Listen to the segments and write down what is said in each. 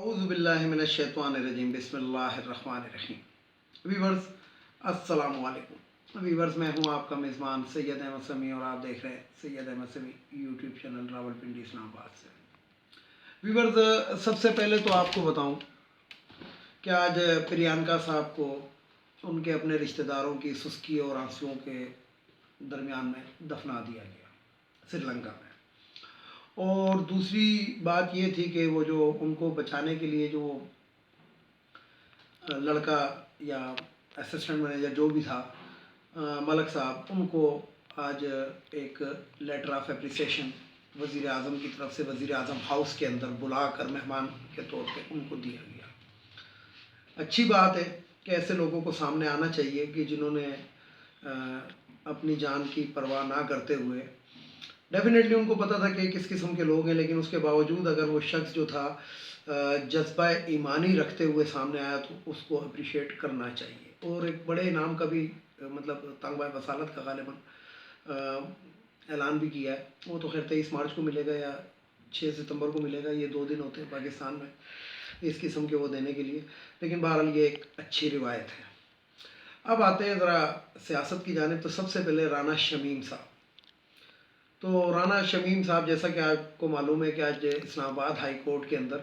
اعوذ باللہ من الشیطان الرجیم بسم اللہ الرحمن الرحیم۔ ویورز السلام علیکم۔ ویورز میں ہوں آپ کا میزبان سید احمد سمیع اور آپ دیکھ رہے ہیں سید احمد سمیع یوٹیوب چینل راولپنڈی اسلام آباد سے۔ ویورز سب سے پہلے تو آپ کو بتاؤں کہ آج پریانکا صاحب کو ان کے اپنے رشتہ داروں کی سسکی اور آنسوؤں کے درمیان میں دفنا دیا گیا سری لنکا میں۔ اور دوسری بات یہ تھی کہ وہ جو ان کو بچانے کے لیے جو لڑکا یا اسسٹنٹ مینیجر جو بھی تھا ملک صاحب، ان کو آج ایک لیٹر آف اپریسیشن وزیر اعظم کی طرف سے وزیر اعظم ہاؤس کے اندر بلا کر مہمان کے طور پہ ان کو دیا گیا۔ اچھی بات ہے کہ ایسے لوگوں کو سامنے آنا چاہیے کہ جنہوں نے اپنی جان کی پرواہ نہ کرتے ہوئے، ڈیفینیٹلی ان کو پتہ تھا کہ کس قسم کے لوگ ہیں، لیکن اس کے باوجود اگر وہ شخص جو تھا جذبہ ایمانی رکھتے ہوئے سامنے آیا تو اس کو اپریشیٹ کرنا چاہیے۔ اور ایک بڑے انعام کا بھی مطلب تنگہ وصالت کا غالباً اعلان بھی کیا ہے۔ وہ تو خیر 23 مارچ کو ملے گا یا 6 ستمبر کو ملے گا، یہ 2 دن ہوتے ہیں پاکستان میں اس قسم کے وہ دینے کے لیے، لیکن بہرحال یہ ایک اچھی روایت ہے۔ اب آتے ہیں ذرا سیاست کی جانب۔ تو سب سے پہلے رانا شمیم صاحب۔ تو رانا شمیم صاحب، جیسا کہ آپ کو معلوم ہے کہ آج اسلام آباد ہائی کورٹ کے اندر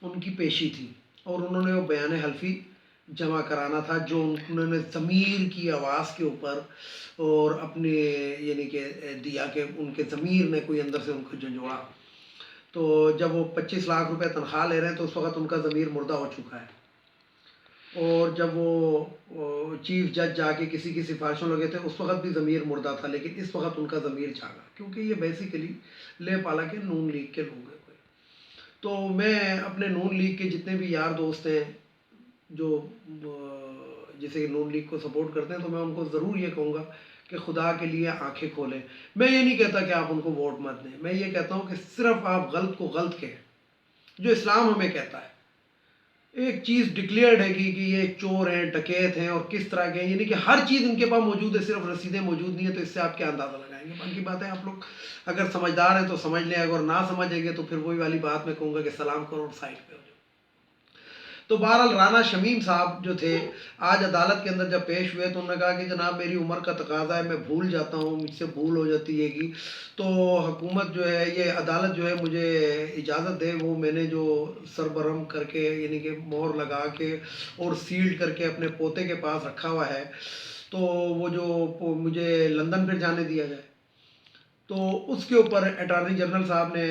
ان کی پیشی تھی اور انہوں نے وہ بیان حلفی جمع کرانا تھا جو انہوں نے ضمیر کی آواز کے اوپر اور اپنے یعنی کہ دیا کہ ان کے ضمیر نے کوئی اندر سے ان کو جھنجھوڑا۔ تو جب وہ 25 لاکھ روپے تنخواہ لے رہے ہیں تو اس وقت ان کا ضمیر مردہ ہو چکا ہے، اور جب وہ چیف جج جا کے کسی کی سفارشوں لگے تھے اس وقت بھی ضمیر مردہ تھا، لیکن اس وقت ان کا ضمیر جاگا، کیونکہ یہ بیسیکلی لے پالا کے نون لیگ کے لوگ ہیں۔ تو میں اپنے نون لیگ کے جتنے بھی یار دوست ہیں جو جسے نون لیگ کو سپورٹ کرتے ہیں، تو میں ان کو ضرور یہ کہوں گا کہ خدا کے لیے آنکھیں کھولیں۔ میں یہ نہیں کہتا کہ آپ ان کو ووٹ مت دیں، میں یہ کہتا ہوں کہ صرف آپ غلط کو غلط کہیں، جو اسلام ہمیں کہتا ہے۔ ایک چیز ڈکلیئرڈ ہے کہ یہ چور ہیں، ڈکیت ہیں اور کس طرح کے ہیں، یعنی کہ ہر چیز ان کے پاس موجود ہے، صرف رسیدیں موجود نہیں ہیں۔ تو اس سے آپ کیا اندازہ لگائیں گے؟ باقی بات ہے، آپ لوگ اگر سمجھدار ہیں تو سمجھ لیں، اگر نہ سمجھیں گے تو پھر وہی والی بات میں کہوں گا کہ سلام کرو اور سائڈ پہ ہو جاؤ۔ تو بہرحال رانا شمیم صاحب جو تھے آج عدالت کے اندر جب پیش ہوئے تو انہوں نے کہا کہ جناب میری عمر کا تقاضا ہے، میں بھول جاتا ہوں، مجھ سے بھول ہو جاتی ہے گی، تو حکومت جو ہے، یہ عدالت جو ہے مجھے اجازت دے، وہ میں نے جو سربرہم کر کے یعنی کہ مہر لگا کے اور سیلڈ کر کے اپنے پوتے کے پاس رکھا ہوا ہے، تو وہ جو مجھے لندن پھر جانے دیا جائے۔ تو اس کے اوپر اٹارنی جنرل صاحب نے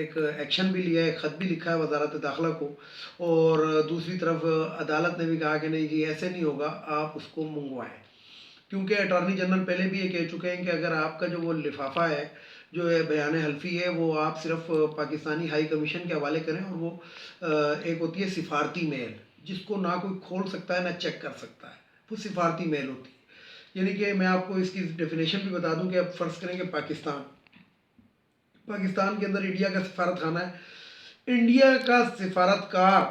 ایک ایکشن بھی لیا ہے، ایک خط بھی لکھا ہے وزارت داخلہ کو، اور دوسری طرف عدالت نے بھی کہا کہ نہیں جی ایسے نہیں ہوگا، آپ اس کو منگوائیں، کیونکہ اٹارنی جنرل پہلے بھی یہ کہہ چکے ہیں کہ اگر آپ کا جو وہ لفافہ ہے جو ہے بیان حلفی ہے، وہ آپ صرف پاکستانی ہائی کمیشن کے حوالے کریں، اور وہ ایک ہوتی ہے سفارتی میل جس کو نہ کوئی کھول سکتا ہے نہ چیک کر سکتا ہے، وہ سفارتی میل ہوتی ہے۔ یعنی کہ میں آپ کو اس کی ڈیفینیشن بھی بتا دوں کہ اب فرض کریں کہ پاکستان کے اندر انڈیا کا سفارت خانہ ہے، انڈیا کا سفارتکار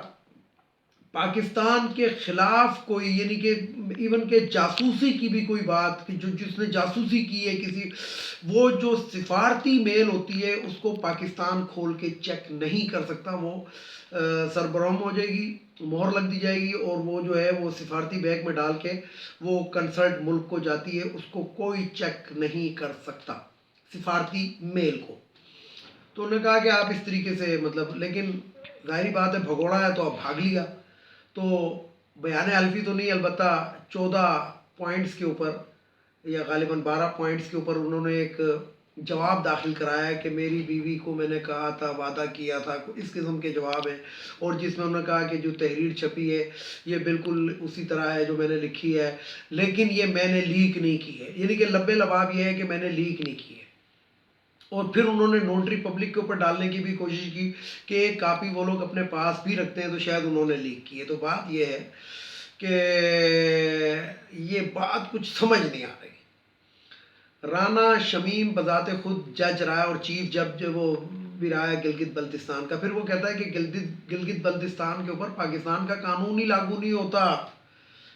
پاکستان کے خلاف کوئی یعنی کہ ایون کہ جاسوسی کی بھی کوئی بات کہ جس نے جاسوسی کی ہے کسی، وہ جو سفارتی میل ہوتی ہے اس کو پاکستان کھول کے چیک نہیں کر سکتا، وہ سربراہ ہو جائے گی، مہر لگ دی جائے گی، اور وہ جو ہے وہ سفارتی بیگ میں ڈال کے وہ کنسرٹ ملک کو جاتی ہے، اس کو کوئی چیک نہیں کر سکتا سفارتی میل کو۔ تو انہوں نے کہا کہ آپ اس طریقے سے مطلب، لیکن ظاہری بات ہے بھگوڑا ہے تو اب بھاگ لیا۔ تو بیان حلفی تو نہیں، البتہ 14 پوائنٹس کے اوپر یا غالباً 12 پوائنٹس کے اوپر انہوں نے ایک جواب داخل کرایا ہے کہ میری بیوی کو میں نے کہا تھا، وعدہ کیا تھا، اس قسم کے جواب ہیں، اور جس میں انہوں نے کہا کہ جو تحریر چھپی ہے یہ بالکل اسی طرح ہے جو میں نے لکھی ہے، لیکن یہ میں نے لیک نہیں کی ہے، یعنی کہ لبے لباب یہ ہے کہ میں نے لیک نہیں کی ہے۔ اور پھر انہوں نے نوٹری پبلک کے اوپر ڈالنے کی بھی کوشش کی کہ ایک کاپی وہ لوگ اپنے پاس بھی رکھتے ہیں تو شاید انہوں نے لیک کی ہے۔ تو بات یہ ہے کہ یہ بات کچھ سمجھ نہیں آ رہی۔ رانا شمیم بذات خود جج رہا ہے اور چیف جج وہ بھی رہا ہے گلگت بلتستان کا، پھر وہ کہتا ہے کہ گلگت بلتستان کے اوپر پاکستان کا قانون ہی لاگو نہیں ہوتا،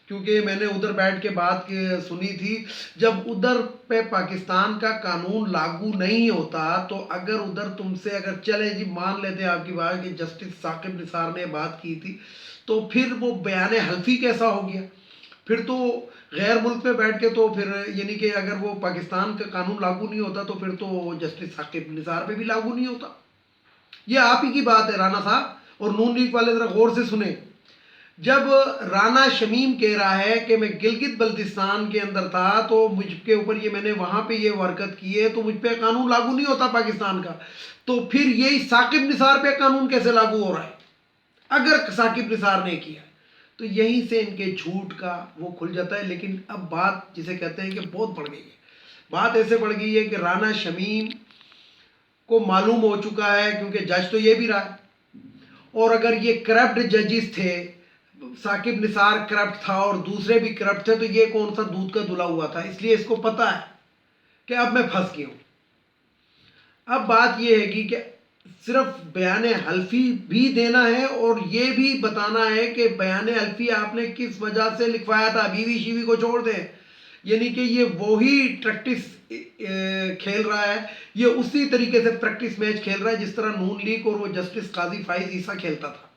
کیونکہ میں نے ادھر بیٹھ کے بات سنی تھی، جب ادھر پہ پاکستان کا قانون لاگو نہیں ہوتا تو اگر ادھر تم سے اگر چلے جی مان لیتے ہیں آپ کی بات کہ جسٹس ثاقب نثار نے بات کی تھی، تو پھر وہ بیان حلفی کیسا ہو گیا؟ پھر تو غیر ملک میں بیٹھ کے تو پھر یعنی کہ اگر وہ پاکستان کا قانون لاگو نہیں ہوتا تو پھر تو جسٹس ثاقب نثار پہ بھی لاگو نہیں ہوتا۔ یہ آپ ہی کی بات ہے رانا صاحب، اور نون لیگ والے ذرا غور سے سنیں۔ جب رانا شمیم کہہ رہا ہے کہ میں گلگت بلتستان کے اندر تھا تو مجھ کے اوپر یہ میں نے وہاں پہ یہ حرکت کی ہے تو مجھ پہ قانون لاگو نہیں ہوتا پاکستان کا، تو پھر یہی ثاقب نثار پہ قانون کیسے لاگو ہو رہا ہے اگر ثاقب نثار نے کیا؟ تو یہیں سے ان کے جھوٹ کا وہ کھل جاتا ہے۔ لیکن اب بات جسے کہتے ہیں کہ بہت بڑھ گئی ہے، بات ایسے بڑھ گئی ہے کہ رانا شمیم کو معلوم ہو چکا ہے، کیونکہ جج تو یہ بھی رہا ہے، اور اگر یہ کرپٹ ججز تھے، ثاقب نثار کرپٹ تھا اور دوسرے بھی کرپٹ تھے، تو یہ کون سا دودھ کا دھلا ہوا تھا؟ اس لیے اس کو پتا ہے کہ اب میں پھنس گیا ہوں۔ اب بات یہ ہے کہ صرف بیان حلفی بھی دینا ہے اور یہ بھی بتانا ہے کہ بیان حلفی آپ نے کس وجہ سے لکھوایا تھا۔ بیوی شیوی کو چھوڑ دیں، یعنی کہ یہ وہی پریکٹس کھیل رہا ہے، یہ اسی طریقے سے پریکٹس میچ کھیل رہا ہے جس طرح نون لیگ اور وہ جسٹس قاضی فائز عیسیٰ کھیلتا تھا۔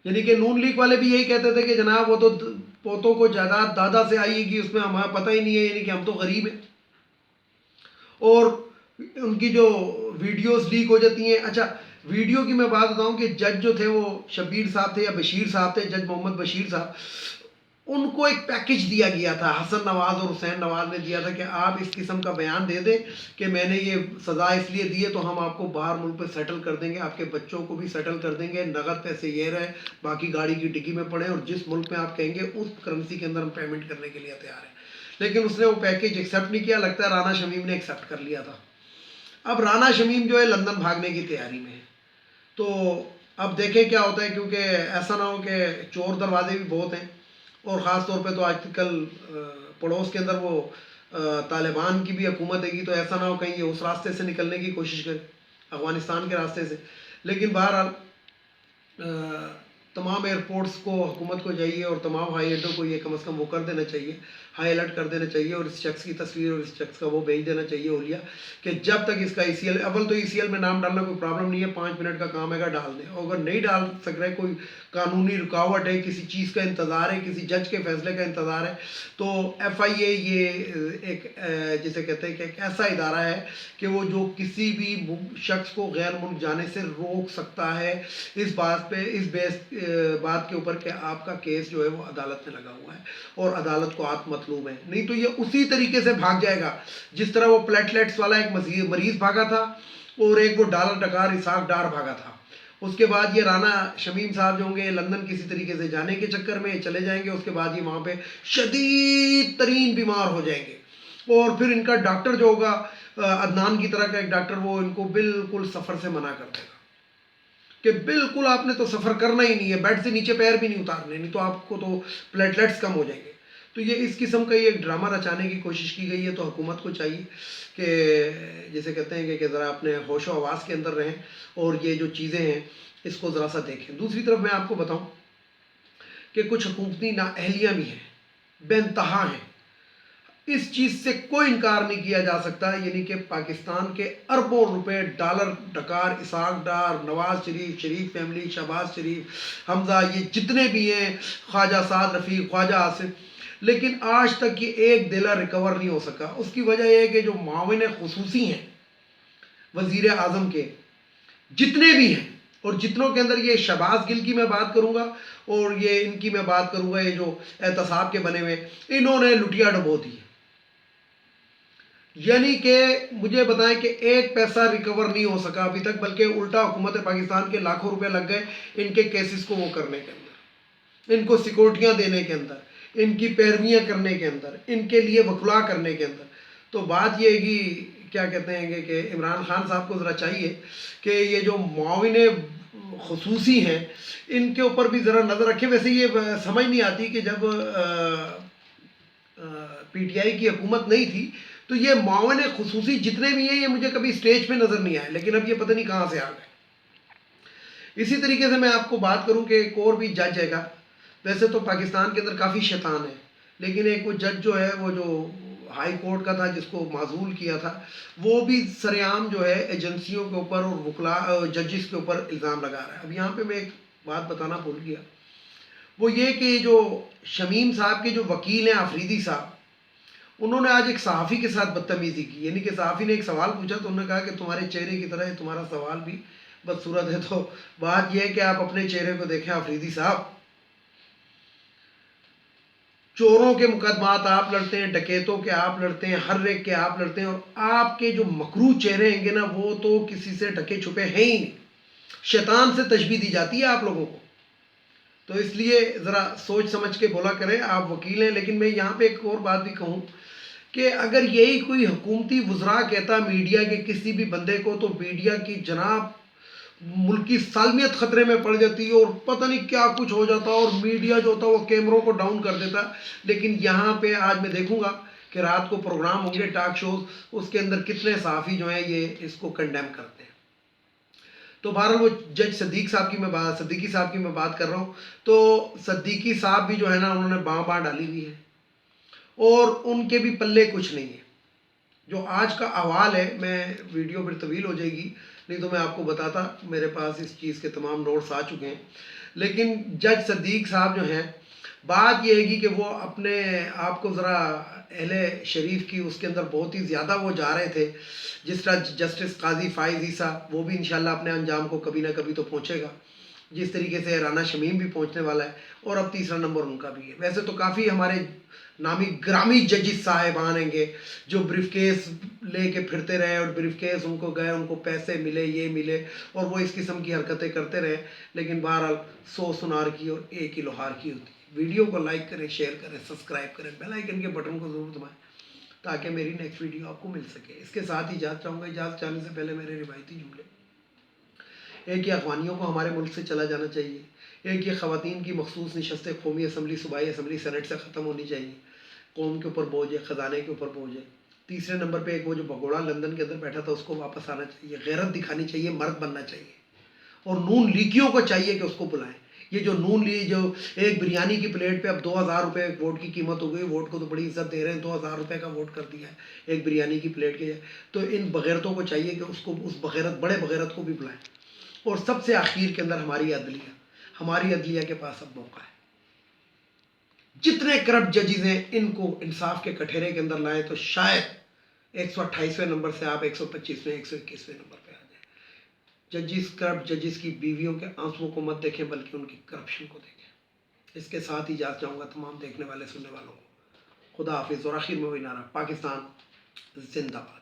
یعنی کہ نون لیگ والے بھی یہی کہتے تھے کہ جناب وہ تو پوتوں کو جائیداد دادا سے آئے گی، اس میں ہمیں پتہ ہی نہیں ہے، یعنی کہ ہم تو غریب ہیں۔ اور ان کی جو ویڈیوز لیک ہو جاتی ہیں، اچھا ویڈیو کی میں بات بتاؤں کہ جج جو تھے وہ شبیر صاحب تھے یا بشیر صاحب تھے، جج محمد بشیر صاحب، ان کو ایک پیکج دیا گیا تھا، حسن نواز اور حسین نواز نے دیا تھا کہ آپ اس قسم کا بیان دے دیں کہ میں نے یہ سزا اس لیے دی ہے تو ہم آپ کو باہر ملک پہ سیٹل کر دیں گے، آپ کے بچوں کو بھی سیٹل کر دیں گے، نقد پیسے یہ رہے، باقی گاڑی کی ڈگی میں پڑے، اور جس ملک میں آپ کہیں گے اس کرنسی کے اندر ہم پیمنٹ کرنے کے لیے تیار ہیں۔ لیکن اس نے وہ پیکج ایکسیپٹ نہیں کیا، لگتا ہے رانا شمیم نے ایکسیپٹ کر لیا تھا۔ اب رانا شمیم جو ہے لندن بھاگنے کی تیاری میں ہے، تو اب دیکھیں کیا ہوتا ہے، کیونکہ ایسا نہ ہو کہ چور دروازے بھی بہت ہیں، اور خاص طور پہ تو آج کل پڑوس کے اندر وہ طالبان کی بھی حکومت ہے گی، تو ایسا نہ ہو کہیں یہ اس راستے سے نکلنے کی کوشش کرے، افغانستان کے راستے سے۔ لیکن بہرحال تمام ایئرپورٹس کو حکومت کو چاہیے اور تمام ہائی اڈوں کو یہ کم از کم وہ کر دینا چاہیے، ہائی الرٹ کر دینا چاہیے، اور اس شخص کی تصویر اور اس شخص کا وہ بھیج دینا چاہیے اولیا، کہ جب تک اس کا ای سی ایل، اول تو ای سی ایل میں نام ڈالنا کوئی پرابلم نہیں ہے، 5 منٹ کا کام ہے گا ڈال دیں، اور اگر نہیں ڈال سک رہے، کوئی قانونی رکاوٹ ہے، کسی چیز کا انتظار ہے، کسی جج کے فیصلے کا انتظار ہے، تو ایف آئی اے یہ ایک جسے کہتے ہیں کہ ایک ایسا ادارہ ہے کہ وہ جو کسی بھی شخص کو غیر ملک جانے سے روک سکتا ہے، اس بات پہ اس بات کے اوپر کہ آپ کا کیس جو ہے وہ عدالت میں لگا ہوا ہے اور عدالت کو آپ مطلوب ہیں، نہیں تو یہ اسی طریقے سے بھاگ جائے گا جس طرح وہ پلیٹلیٹس والا ایک مریض بھاگا تھا اور ایک وہ ڈالر ڈکار اسحاق ڈار بھاگا تھا۔ اس کے بعد یہ رانا شمیم صاحب جو ہوں گے لندن کسی طریقے سے جانے کے چکر میں چلے جائیں گے، اس کے بعد یہ وہاں پہ شدید ترین بیمار ہو جائیں گے، اور پھر ان کا ڈاکٹر جو ہوگا عدنان کی طرح کا ایک ڈاکٹر، وہ ان کو بالکل سفر سے منع کر دے گا کہ بالکل آپ نے تو سفر کرنا ہی نہیں ہے، بیڈ سے نیچے پیر بھی نہیں اتارنے، نہیں تو آپ کو تو پلیٹلیٹس کم ہو جائیں گے۔ تو یہ اس قسم کا یہ ایک ڈرامہ رچانے کی کوشش کی گئی ہے، تو حکومت کو چاہیے کہ جسے کہتے ہیں کہ ذرا اپنے ہوش و حواس کے اندر رہیں اور یہ جو چیزیں ہیں اس کو ذرا سا دیکھیں۔ دوسری طرف میں آپ کو بتاؤں کہ کچھ حکومتی نااہلیاں بھی ہیں، بے انتہا ہیں، اس چیز سے کوئی انکار نہیں کیا جا سکتا، یعنی کہ پاکستان کے اربوں روپے ڈالر ڈکار اسحاق ڈار، نواز شریف، شریف فیملی، شہباز شریف، حمزہ، یہ جتنے بھی ہیں، خواجہ سعد رفیق، خواجہ آصف، لیکن آج تک یہ ایک دلہ ریکور نہیں ہو سکا۔ اس کی وجہ یہ ہے کہ جو معاون خصوصی ہیں وزیر اعظم کے جتنے بھی ہیں، اور جتنوں کے اندر یہ شہباز گل کی میں بات کروں گا اور یہ ان کی میں بات کروں گا، یہ جو احتساب کے بنے ہوئے، انہوں نے لٹیا ڈبو دی، یعنی کہ مجھے بتائیں کہ ایک پیسہ ریکور نہیں ہو سکا ابھی تک، بلکہ الٹا حکومت پاکستان کے لاکھوں روپے لگ گئے ان کے کیسز کو وہ کرنے کے اندر، ان کو سیکورٹیاں دینے کے اندر، ان کی پیرویاں کرنے کے اندر، ان کے لیے وکلا کرنے کے اندر۔ تو بات یہ ہے کہ کیا کہتے ہیں کہ عمران خان صاحب کو ذرا چاہیے کہ یہ جو معاون خصوصی ہیں ان کے اوپر بھی ذرا نظر رکھیں۔ ویسے یہ سمجھ نہیں آتی کہ جب پی ٹی آئی کی حکومت نہیں تھی تو یہ معاون خصوصی جتنے بھی ہیں یہ مجھے کبھی سٹیج پہ نظر نہیں آئے، لیکن اب یہ پتہ نہیں کہاں سے آ گئے۔ اسی طریقے سے میں آپ کو بات کروں کہ ایک اور بھی جج ہے گا ویسے تو پاکستان کے اندر کافی شیطان ہے، لیکن ایک وہ جج جو ہے، وہ جو ہائی کورٹ کا تھا جس کو معزول کیا تھا، وہ بھی سر عام جو ہے ایجنسیوں کے اوپر اور وکلاء ججز کے اوپر الزام لگا رہا ہے۔ اب یہاں پہ میں ایک بات بتانا بھول گیا، وہ یہ کہ جو شمیم صاحب کے جو وکیل ہیں آفریدی صاحب، انہوں نے آج ایک صحافی کے ساتھ بدتمیزی کی، یعنی کہ صحافی نے ایک سوال پوچھا تو انہوں نے کہا کہ تمہارے چہرے کی طرح تمہارا سوال بھی بدصورت ہے۔ تو بات یہ ہے کہ آپ اپنے چہرے کو دیکھیں آفریدی صاحب، چوروں کے مقدمات آپ لڑتے ہیں، ڈکیتوں کے آپ لڑتے ہیں، ہر ایک کے آپ لڑتے ہیں، اور آپ کے جو مکروہ چہرے ہیں گے نا، وہ تو کسی سے ڈھکے چھپے ہیں ہی نہیں، شیطان سے تشبیہ دی جاتی ہے آپ لوگوں کو۔ تو اس لیے ذرا سوچ سمجھ کے بولا کریں، آپ وکیل ہیں۔ لیکن میں یہاں پہ ایک اور بات بھی کہوں کہ اگر یہی کوئی حکومتی وزراء کہتا میڈیا کے کسی بھی بندے کو، تو میڈیا کی جناب ملکی سالمیت خطرے میں پڑ جاتی ہے، اور پتہ نہیں کیا کچھ ہو جاتا، اور میڈیا جو ہوتا ہے وہ کیمروں کو ڈاؤن کر دیتا۔ لیکن یہاں پہ آج میں دیکھوں گا کہ رات کو پروگرام ہوں گے، ٹاک شوز، اس کے اندر کتنے صحافی جو ہیں یہ اس کو کنڈیم کرتے ہیں۔ تو بہرحال وہ جج صدیقی صاحب کی میں بات کر رہا ہوں، تو صدیقی صاحب بھی جو ہے نا، انہوں نے باں ڈالی ہوئی ہے، اور ان کے بھی پلے کچھ نہیں ہے۔ جو آج کا احوال ہے، میں ویڈیو پھر طویل ہو جائے گی، نہیں تو میں آپ کو بتاتا، میرے پاس اس چیز کے تمام نوٹس آ چکے ہیں۔ لیکن جج صدیق صاحب جو ہیں، بات یہ ہے کہ وہ اپنے آپ کو ذرا اہل شریف کی اس کے اندر بہت ہی زیادہ وہ جا رہے تھے، جس طرح جسٹس قاضی فائز عیسیٰ، وہ بھی انشاءاللہ اپنے انجام کو کبھی نہ کبھی تو پہنچے گا، جس طریقے سے رانا شمیم بھی پہنچنے والا ہے، اور اب تیسرا نمبر ان کا بھی ہے۔ ویسے تو کافی ہمارے نامی گرامی ججز صاحبان ہیں گے جو بریف کیس لے کے پھرتے رہے، اور بریف کیس ان کو گئے، ان کو پیسے ملے، یہ ملے، اور وہ اس قسم کی حرکتیں کرتے رہے۔ لیکن بہرحال 100 سنار کی اور ایک ہی لوہار کی ہوتی ہے۔ ویڈیو کو لائک کریں، شیئر کریں، سبسکرائب کریں، بیل آئیکن کے بٹن کو ضرور دبائیں تاکہ میری نیکسٹ ویڈیو آپ کو مل سکے۔ اس کے ساتھ ہی اجازت چاہوں گا، اجازت چاہنے سے پہلے میرے روایتی جملے، ایک یہ افغانیوں کو ہمارے ملک سے چلا جانا چاہیے، ایک یہ خواتین کی مخصوص نشستیں قومی اسمبلی، صوبائی اسمبلی، سینٹ سے ختم ہونی چاہیے، قوم کے اوپر بوجھ ہے، خزانے کے اوپر بوجھ ہے۔ تیسرے نمبر پہ ایک وہ جو بھگوڑا لندن کے اندر بیٹھا تھا، اس کو واپس آنا چاہیے، غیرت دکھانی چاہیے، مرد بننا چاہیے، اور نون لیگیوں کو چاہیے کہ اس کو بلائیں۔ یہ جو نون لی جو ایک بریانی کی پلیٹ پہ اب 2000 روپے ووٹ کی قیمت ہو گئی، ووٹ کو تو بڑی عزت دے رہے ہیں، 2000 روپے کا ووٹ کر دیا ہے ایک بریانی کی پلیٹ کے، تو ان بغیرتوں کو چاہیے کہ اس بغیرت، بڑے بغیرت کو بھی بلائیں۔ اور سب سے آخر کے اندر ہماری عدلیہ کے پاس اب موقع ہے، جتنے کرپٹ ججز ہیں ان کو انصاف کے کٹہرے کے اندر لائیں، تو شاید 128ویں نمبر سے آپ 125ویں 121ویں نمبر پہ آ جائیں۔ کرپٹ ججز کی بیویوں کے آنسوؤں کو مت دیکھیں، بلکہ ان کی کرپشن کو دیکھیں۔ اس کے ساتھ ہی اجازت چاہوں گا تمام دیکھنے والے سننے والوں کو، خدا حافظ، اور آخر میں وہی نعرہ، پاکستان زندہ باد۔